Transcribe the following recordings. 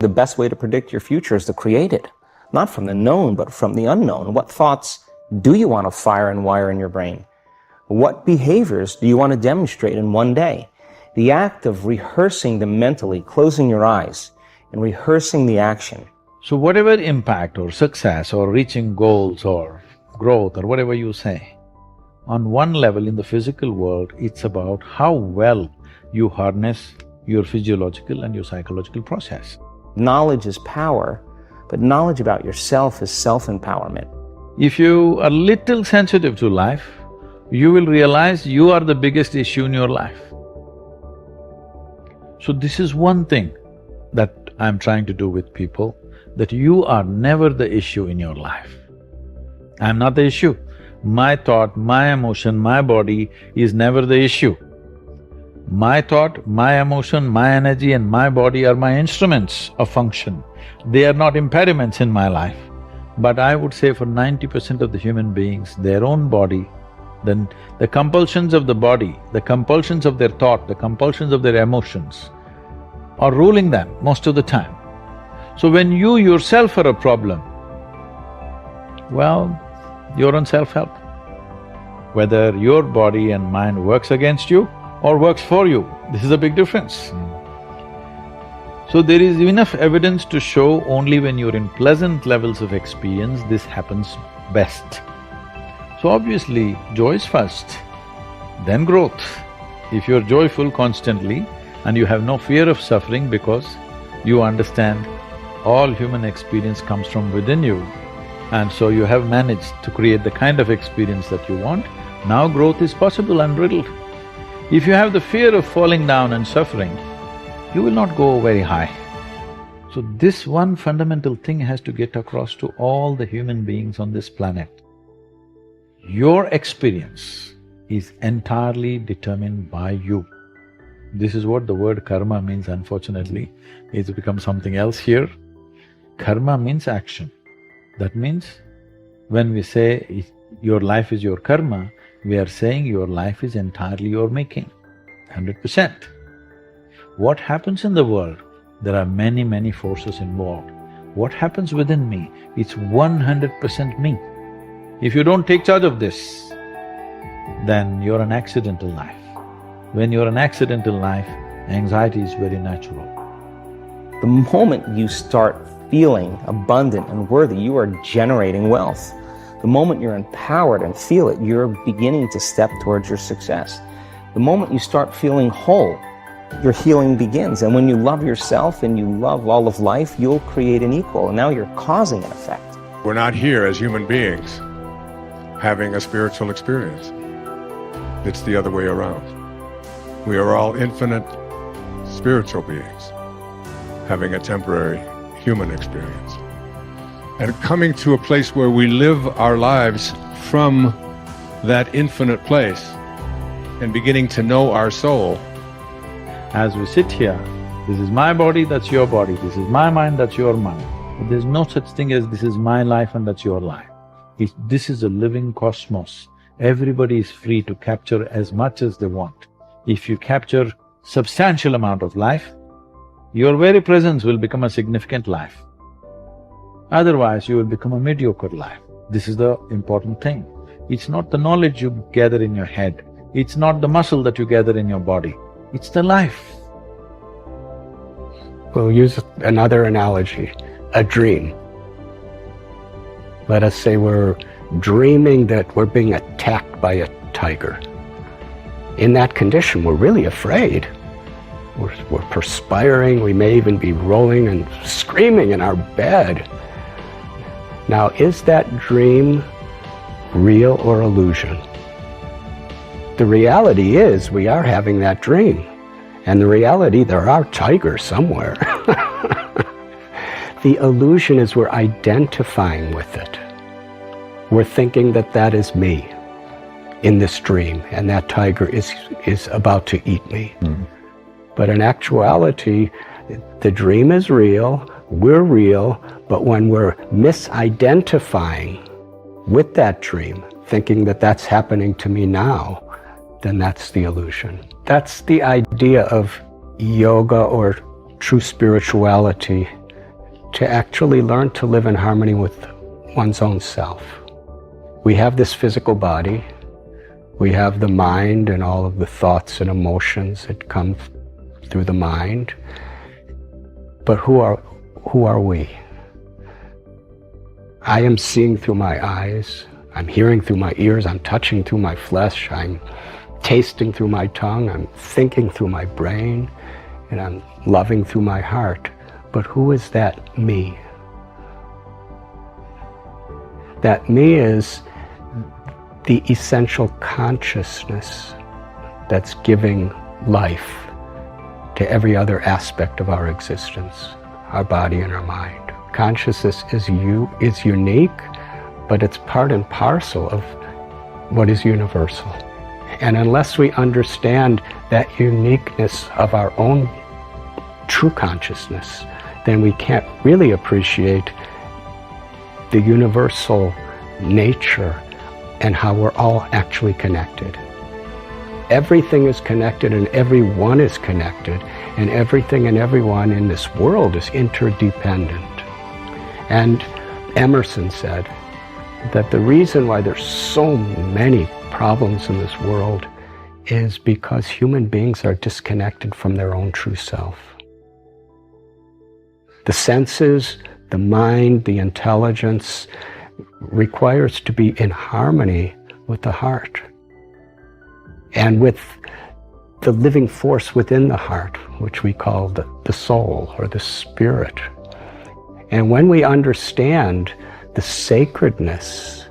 The best way to predict your future is to create it, not from the known, but from the unknown. What thoughts do you want to fire and wire in your brain? What behaviors do you want to demonstrate in one day? The act of rehearsing them mentally, closing your eyes, and rehearsing the action. So whatever impact or success or reaching goals or growth or whatever you say, on one level in the physical world, it's about how well you harness your physiological and your psychological process. Knowledge is power, but knowledge about yourself is self-empowerment. If you are little sensitive to life, you will realize you are the biggest issue in your life. So this is one thing that I'm trying to do with people, that you are never the issue in your life. I'm not the issue. My thought, my emotion, my body is never the issue. My thought, my emotion, my energy and my body are my instruments of function. They are not impediments in my life. But I would say for 90% of the human beings, their own body, then the compulsions of the body, the compulsions of their thought, the compulsions of their emotions are ruling them most of the time. So when you yourself are a problem, well, you're on self-help. Whether your body and mind works against you or works for you, this is a big difference. So there is enough evidence to show only when you're in pleasant levels of experience, this happens best. So obviously, joy is first, then growth. If you're joyful constantly and you have no fear of suffering because you understand all human experience comes from within you, and so you have managed to create the kind of experience that you want, now growth is possible unbridled. If you have the fear of falling down and suffering, you will not go very high. So this one fundamental thing has to get across to all the human beings on this planet. Your experience is entirely determined by you. This is what the word karma means, unfortunately. It's become something else here. Karma means action. That means when we say your life is your karma, we are saying your life is entirely your making, 100%. What happens in the world? There are many, many forces involved. What happens within me? It's 100% me. If you don't take charge of this, then you're an accidental life. When you're an accidental life, anxiety is very natural. The moment you start feeling abundant and worthy, you are generating wealth. The moment you're empowered and feel it, you're beginning to step towards your success. The moment you start feeling whole, your healing begins. And when you love yourself and you love all of life, you'll create an equal, and now you're causing an effect. We're not here as human beings having a spiritual experience. It's the other way around. We are all infinite spiritual beings having a temporary human experience. And coming to a place where we live our lives from that infinite place and beginning to know our soul. As we sit here, this is my body, that's your body, this is my mind, that's your mind. But there's no such thing as this is my life and that's your life. This is a living cosmos. Everybody is free to capture as much as they want. If you capture substantial amount of life, your very presence will become a significant life. Otherwise, you will become a mediocre life. This is the important thing. It's not the knowledge you gather in your head, it's not the muscle that you gather in your body, it's the life. We'll use another analogy, a dream. Let us say we're dreaming that we're being attacked by a tiger. In that condition, we're really afraid. We're perspiring, we may even be rolling and screaming in our bed. Now, is that dream real or illusion? The reality is we are having that dream. And the reality, there are tigers somewhere. The illusion is we're identifying with it. We're thinking that that is me in this dream, and that tiger is about to eat me. Mm-hmm. But in actuality, the dream is real, we're real, but when we're misidentifying with that dream, thinking that that's happening to me now, then that's the illusion. That's the idea of yoga or true spirituality to actually learn to live in harmony with one's own self. We have this physical body, we have the mind and all of the thoughts and emotions that come through the mind, but who are we? I am seeing through my eyes, I'm hearing through my ears, I'm touching through my flesh, I'm tasting through my tongue, I'm thinking through my brain, and I'm loving through my heart. But who is that me? That me is the essential consciousness that's giving life to every other aspect of our existence, our body and our mind. Consciousness is unique, but it's part and parcel of what is universal. And unless we understand that uniqueness of our own true consciousness, then we can't really appreciate the universal nature and how we're all actually connected. Everything is connected and everyone is connected, and everything and everyone in this world is interdependent. And Emerson said that the reason why there's so many problems in this world is because human beings are disconnected from their own true self. The senses, the mind, the intelligence requires to be in harmony with the heart and with the living force within the heart, which we call the soul or the spirit. And when we understand the sacredness,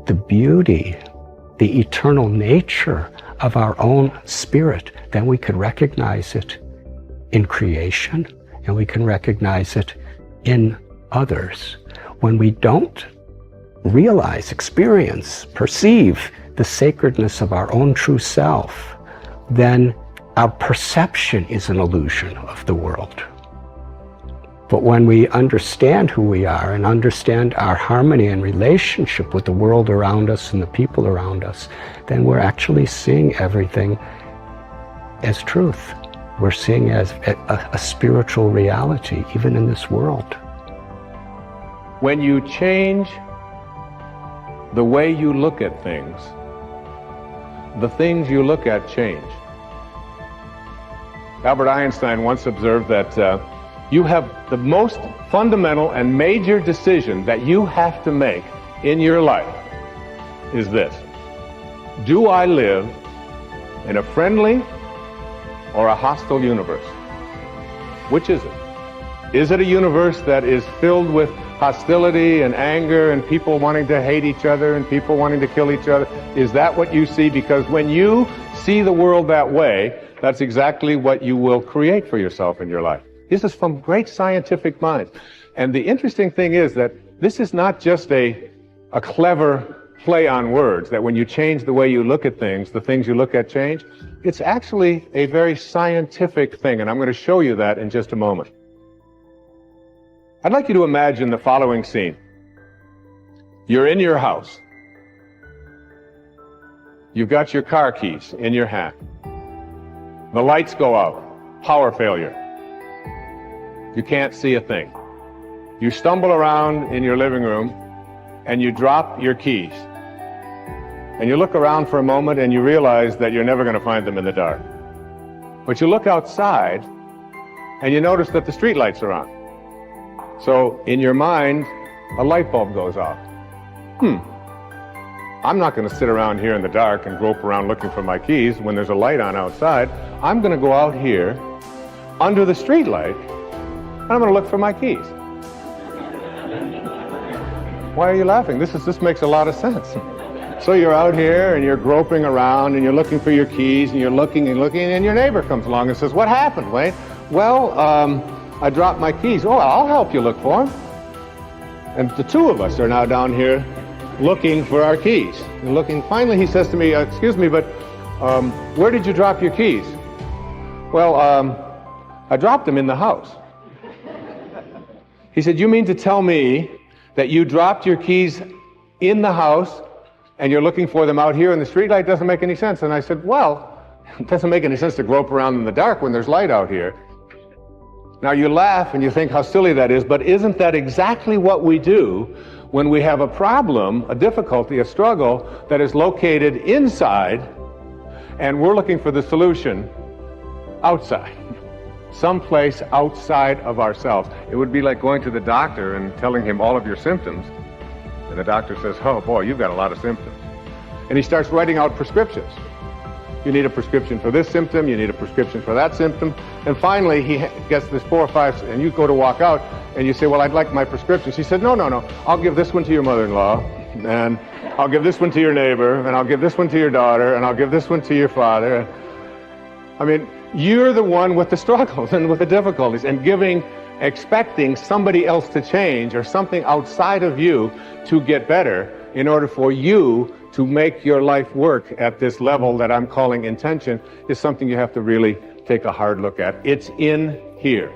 the beauty, the eternal nature of our own spirit, then we can recognize it in creation and we can recognize it in others. When we don't realize, experience, perceive the sacredness of our own true self, then our perception is an illusion of the world. But when we understand who we are and understand our harmony and relationship with the world around us and the people around us, then we're actually seeing everything as truth. We're seeing as a spiritual reality, even in this world. When you change the way you look at things, the things you look at change. Albert Einstein once observed that you have the most fundamental and major decision that you have to make in your life is this: do I live in a friendly or a hostile universe? Which is it? Is it a universe that is filled with hostility and anger and people wanting to hate each other and people wanting to kill each other? Is that what you see? Because when you see the world that way, that's exactly what you will create for yourself in your life. This is from great scientific minds. And the interesting thing is that this is not just a clever play on words, that when you change the way you look at things, the things you look at change. It's actually a very scientific thing, and I'm going to show you that in just a moment. I'd like you to imagine the following scene. You're in your house. You've got your car keys in your hand. The lights go out. Power failure. You can't see a thing. You stumble around in your living room and you drop your keys. And you look around for a moment and you realize that you're never going to find them in the dark. But you look outside and you notice that the street lights are on. So in your mind, a light bulb goes off. I'm not going to sit around here in the dark and grope around looking for my keys when there's a light on outside. I'm going to go out here under the street light and I'm going to look for my keys. Why are you laughing? This makes a lot of sense. So you're out here and you're groping around and you're looking for your keys and you're looking and looking, and your neighbor comes along and says, "What happened, Wayne?" "Well, I dropped my keys." "Oh, I'll help you look for them." And the two of us are now down here looking for our keys. And looking, finally he says to me, "Excuse me, but where did you drop your keys?" "Well, I dropped them in the house." He said, "You mean to tell me that you dropped your keys in the house and you're looking for them out here in the streetlight? Doesn't make any sense." And I said, "Well, it doesn't make any sense to grope around in the dark when there's light out here." Now you laugh and you think how silly that is, but isn't that exactly what we do when we have a problem, a difficulty, a struggle that is located inside, and we're looking for the solution outside, someplace outside of ourselves? It would be like going to the doctor and telling him all of your symptoms, and the doctor says, oh boy, you've got a lot of symptoms. And he starts writing out prescriptions. You need a prescription for this symptom, you need a prescription for that symptom, and finally he gets this 4 or 5, and you go to walk out, and you say, well, I'd like my prescriptions. He said, no, I'll give this one to your mother-in-law, and I'll give this one to your neighbor, and I'll give this one to your daughter, and I'll give this one to your father. I mean, you're the one with the struggles and with the difficulties, and expecting somebody else to change or something outside of you to get better in order for you to make your life work at this level that I'm calling intention is something you have to really take a hard look at. It's in here.